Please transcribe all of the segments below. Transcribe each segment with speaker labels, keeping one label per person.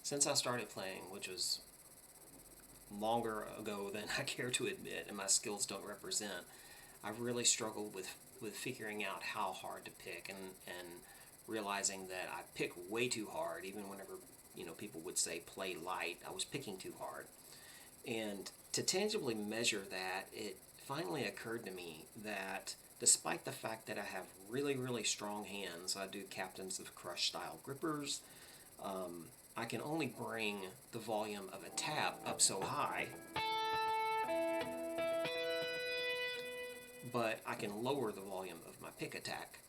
Speaker 1: Since I started playing, which was longer ago than I care to admit, and my skills don't represent, I've really struggled with figuring out how hard to pick, and realizing that I pick way too hard. Even whenever people would say play light, I was picking too hard. And to tangibly measure that, it finally occurred to me that despite the fact that I have really, really strong hands, I do Captains of Crush style grippers, I can only bring the volume of a tap up so high, but I can lower the volume of my pick attack.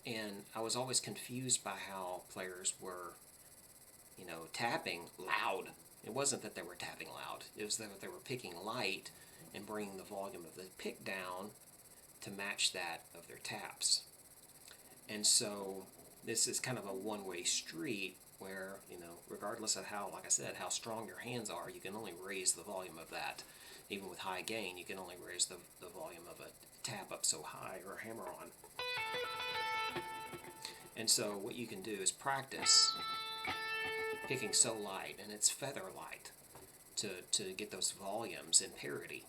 Speaker 1: And I was always confused by how players were, tapping loud. It wasn't that they were tapping loud, it was that they were picking light and bringing the volume of the pick down to match that of their taps. And so this is kind of a one-way street where, regardless of how, like I said, how strong your hands are, you can only raise the volume of that. Even with high gain, you can only raise the volume of a tap up so high, or hammer on. And so what you can do is practice picking so light, and it's feather light, to get those volumes in parity.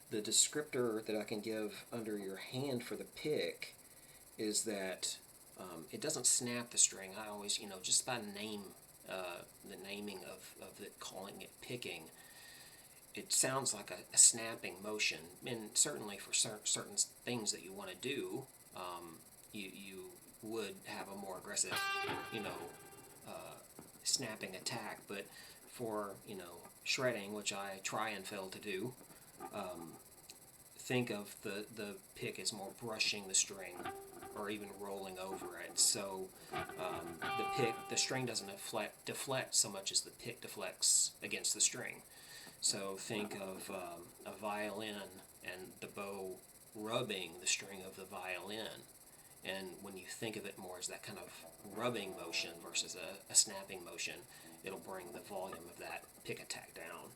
Speaker 1: The descriptor that I can give under your hand for the pick is that it doesn't snap the string. I always, just by the naming of it, calling it picking, it sounds like a snapping motion. And certainly for certain things that you want to do, you would have a more aggressive, snapping attack. But for, shredding, which I try and fail to do, think of the pick as more brushing the string or even rolling over it. So the string doesn't deflect so much as the pick deflects against the string. So think of a violin and the bow rubbing the string of the violin. And when you think of it more as that kind of rubbing motion versus a snapping motion, it'll bring the volume of that pick attack down.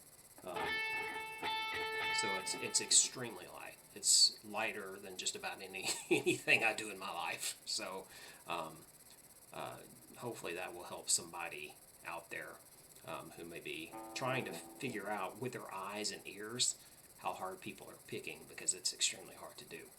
Speaker 1: So it's extremely light. It's lighter than just about anything I do in my life. So hopefully that will help somebody out there who may be trying to figure out with their eyes and ears how hard people are picking, because it's extremely hard to do.